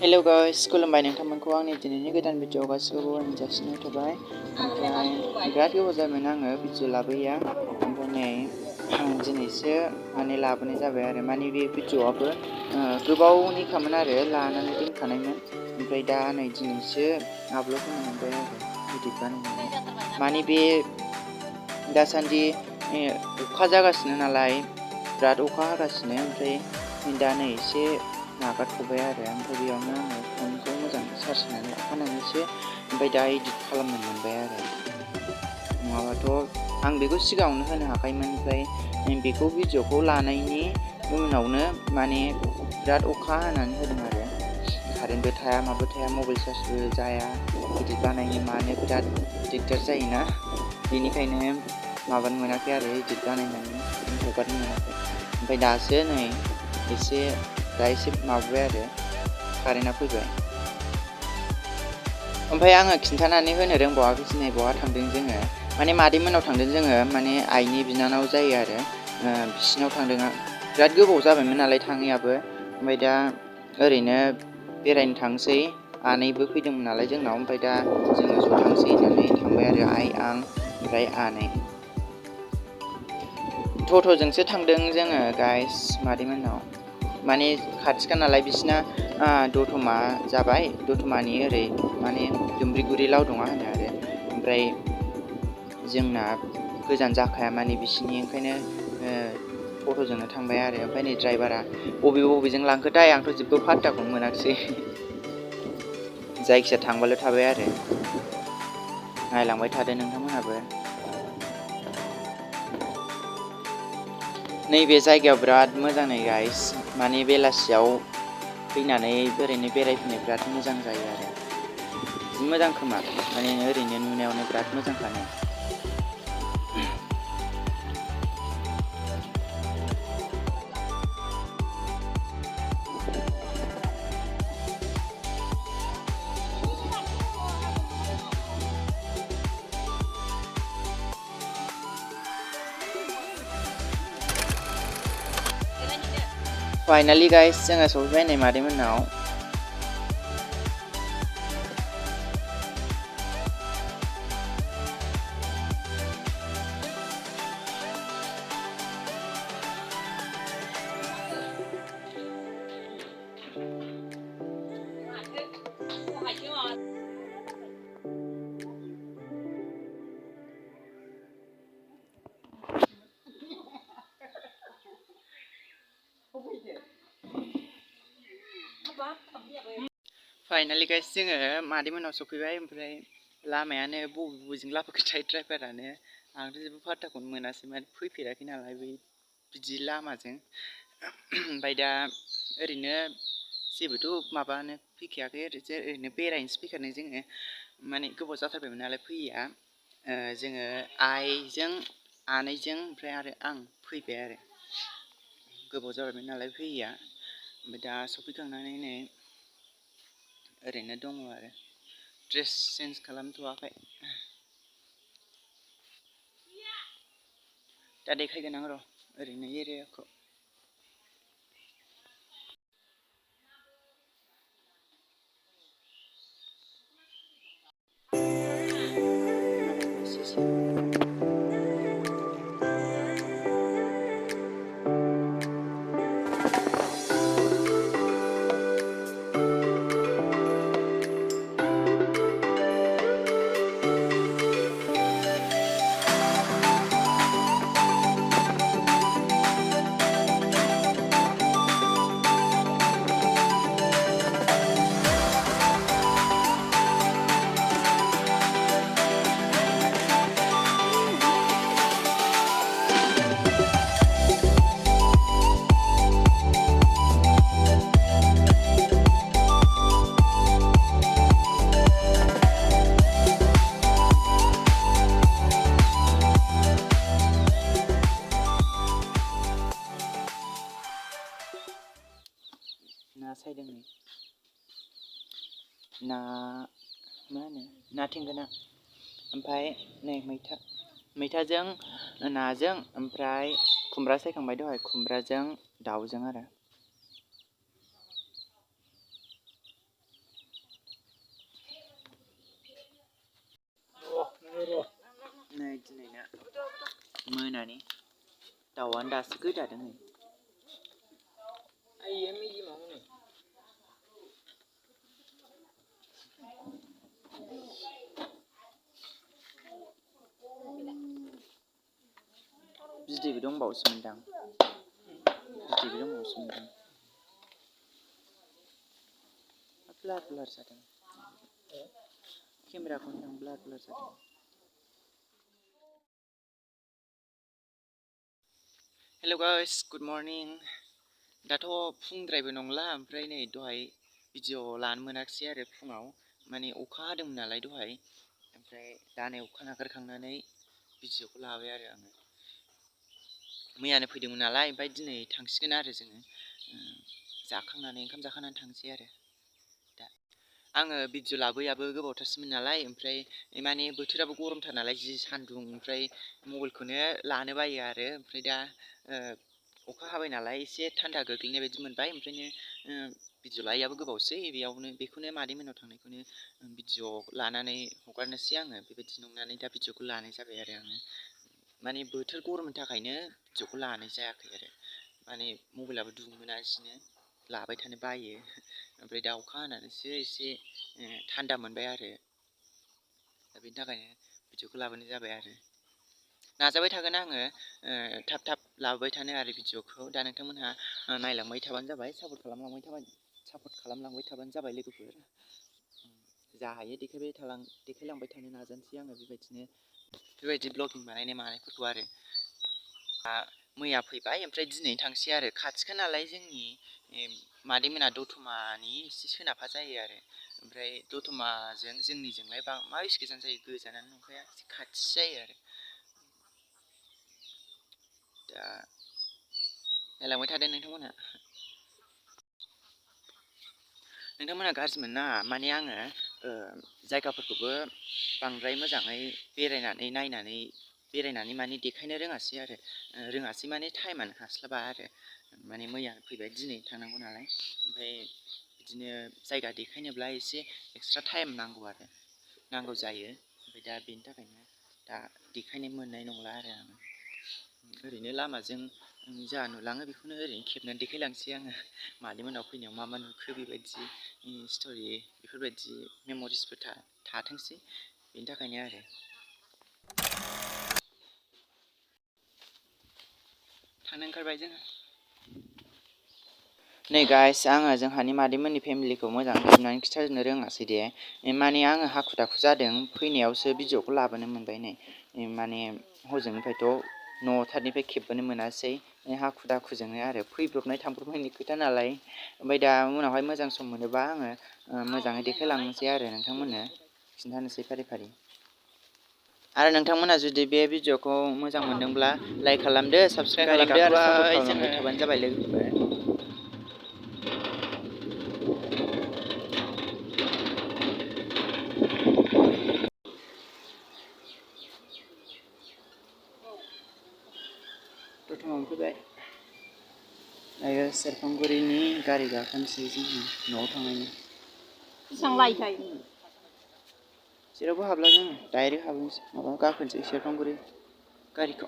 hello guys खुलुमबाय नोंथांमोनखौ आंनि दिनैनि गोदान भिडिअ गासिखौबो जासिनाय थाबाय ओमफ्राय बिराद गोबाव जाबायमोन आङो भिडिअ लाबोयैया ओमफ्राय नै दिनैसो माने लाबोनाय जाबाय आरो माने बे भिडिअआबो गोबावनिखामोन आरो लानानै दोनखानायमोन ओमफ्राय दा नै दिनैसो आपल'ड होनो मोनबाय आरो इडिट बानायनानै माने बे दासान्दि अखा जागासिनो नालाय बिराद अखा हागासिनो ओमफ्राय दा नै एसे नागारथ'बाय आरो ओमफ्राय बेयावनो आङो फनखौ मोजां चार्ज होनानै लाखानानैसो ओमफ्राय दा इडिट खालामनो मोनबाय आरो नङाबाथ' आं बेखौ सिगाङावनो होनो हाखायोमोन ओमफ्राय बेखौ भिडिअखौ लानायनि उनावनो माने बिराद अखा हानानै होदों आरो कारेन्टबो थाया माबो थाया मबाइल चार्जबो जाया इडिट बानायनो मानो बिराद दिगदार जायोना बेनिखायनो माबानो मोनाखै आरो इडिट बानायनानै हगारनो मोनाखै ओमफ्राय दासो नै दा एसे माबाबाय आरो कारेन्टआ फैबाय ओमफ्राय आङो खिन्थानानै होनो रोंबावाखै दिनै बहा थांदों जोङो माने मादैमोननाव थांदों जोङो माने आइनि बिनानाव जायो आरो बिसिनाव थांदों बिराद गोबाव जाबायमोन नालाय थाङैयाबो ओमफ्राय दा ओरैनो बेरायनो थांसै आनैबो फैदोंमोन नालाय जोंनाव ओमफ्राय दा जोङो ज' थांसै होननानै थांबाय आरो आइ आं ओमफ्राय आनै टट'जोंसो थांदों जोङो गाइस मादैमोननाव माने खाथिखा नालाय बिसिना दतमा जाबाय दतमानि ओरै माने दुमब्रिगुरि लावदङा होनो आरो ओमफ्राय जोंना गोजान जाखाया माने बिसिनि ओंखायनो टट'जोंनो थांबाय आरो ओमफ्राय नै ड्राइभारा बबेजों लांखोथाय आंथ' जेबो फात्ताखौनो मोनाखिसै जायखिया थांबाल' थाबाय आरो नायलांबाय थादो नोंथांमोनहाबो नैबे जायगायाव बिराद मोजां नै गाइस माने बेलासियाव फैनानै ओरैनो बेरायफैनो बिराद मोजां जायो आरो मोजां खोमा माने ओरैनो नुनायावनो बिराद मोजांखानो फाइनालि गाइस जोङो सफैबाय नै मादैमोननाव फाइनालि गाइस जोङो मादैमोननाव सफैबाय ओमफ्राय लामायानो बबेजों लाबोखोथाय ड्राइभारानो आंथ' जेबो फात्ताखौनो मोनासै माने फैफेराखै नालाय बै बिदि लामाजों ओमफ्राय दा ओरैनो जेबोथ' माबानो फैखायाखै ओरैनो बेरायनोसो फैखादों जोङो माने गोबाव जाथारबायमोन नालाय फैयैया जोङो आइजों आनैजों ओमफ्राय आरो आं फैबाय आरो गोबाव जाबायमोन नालाय फैयैया ओमफ्राय दा सफैखांनानै नै ओरैनो दङ आरो ड्रेस चेन्ज खालामथ'वाखै दा देखायगोन आं र' ओरैनो एरियाखौ ना सायदों नै ना मा होनो ना थेंगोना ओमफ्राय नै मैथाजों नाजों ओमफ्राय खुमब्रा सायखांबाय दहाय खुमब्राजों दाउजों आरो दाउआनो दासो गोदादों नै बिदैबो दंबावोसोमोनदां ब्लार जादों केमेराखौनो ब्लार जादों हेल' गाइस गुड मर्निं दाथ' फुंद्रायबो नंला ओमफ्राय नै दहाय भिडिअ लानो मोनाखिसै आरो फुङाव माने अखा हादोंमोन नालाय दहाय ओमफ्राय दा नै अखा नागारखांनानै भिडिअखौ लाबाय आरो आङो मैयानो फैदोंमोन नालाय ओमफ्राय दिनै थांसिगोन आरो जोङो जाखांनानै ओंखाम जाखांनानै थांसै आरो दा आङो भिडिअ लाबोयाबो गोबावथारसैमोन नालाय ओमफ्राय माने बोथोराबो गरमथार नालाय जि सान्दुं ओमफ्राय मबाइलखौनो लानो बायो आरो ओमफ्राय दा अखा हाबाय नालाय एसे थान्दा गोग्लैनाय बायदि मोनबाय ओमफ्रायनो भिडिअ लायैयाबो गोबावसै बेखौनो मादैमोननाव थांनायखौनो भिडिअ लानानै हगारनोसै आङो बेबायदि नंनानै दा भिडिअखौ लानाय जाबाय आरो आङो माने बोथोर गरमनि थाखायनो भिडिअखौ लानाय जायाखै आरो माने मबाइलाबो दुङोना जिनो लाबाय थानो बायो ओमफ्राय दा अखा हानानैसो एसे थान्दा मोनबाय आरो दा बेनि थाखायनो भिडिअखौ लाबोनाय जाबाय आरो नाजाबाय थागोन आङो थाब लाबोबाय थानो आरो भिडिअखौ दा नोंथांमोनहा नायलांबाय थाबानो जाबाय सापर्ट खालामलांबाय थाबानो जाबाय लोगोफोर जा हायो देखायलांबाय थानो नाजानोसै आङो बेबायदि ब्लगिं बानायनाय मानायफोरखौ आरो मैया फैबाय ओमफ्राय दिनै थांसै आरो खाथिखा नालाय जोंनि मादैमोना दतमानि एसे सोनाबहा जायो आरो ओमफ्राय दतमाजों जोंनिजोंलाय मा बेसे गोजान जायो गोजानानो नंखाया एसे खाथि जायो आरो दा नायलांबाय थादो नोंथांमोनहा गाज्रि मोननाङा माने आङो जायगाफोरखौबो बांद्राय मोजाङै बेरायनानै माने देखायनो रोङासै माने टाइमानो हास्लाबा आरो माने मैया फैबाय दिनै थांनांगौ नालाय ओमफ्राय बिदिनो जायगा देखायनोब्ला एसे एक्सट्रा टाइम नांगौ जायो ओमफ्राय दा बेनि थाखायनो दा देखायनो मोननाय नंला आरो आङो ओरैनो लामाजों जा नुलाङो बेखौनो ओरैनो खेबनानै देखायलांसै आङो मादैमोननाव फैनायाव मा नुखो बेबायदि स्ट'रि बेफोरबायदि मेम'रिसफोर थाथोंसै बेनि थाखायनो आरो थांनो ओंखारबाय जोङो नै गाइस आङो जोंहानि मादैमोननि फेमिलिखौ मोजाङै खेबनानै खिथाजोबनो रोङासै दे माने आङो हाखु दाखु जादों फैनायावसो भिडिअखौ लाबोनो मोनबाय नै माने हजोंनिफ्रायथ' न'थारनिफ्राय खेबबोनो मोनासै हाखु दाखुजोंनो आरो फैब्रबनाय थांब्रबनायनि खोथा नालाय ओमफ्राय दा उनावहाय मोजां सम मोनोबा आङो मोजाङै देखायलांनोसै आरो नोंथांमोननो खिन्थानोसै फारि फारि आरो नोंथांमोना जुदि बे भिडिअखौ मोजां मोनदोंब्ला लाइक खालामदो साबस्क्राइब खालामदो आरो सापर्ट खालामलांबाय थाबानो जाबाय लोगोफोर दतमा मोनफैबाय दायो सेरफांगुरिनि गारि गाखोनोसै जोंहा न'आव थांनायनि बेसेबां लायोथाय जेरावबो हाबला जोङो डाइरेक्ट गाखोनोसै सेरफांगुरि गारिखौ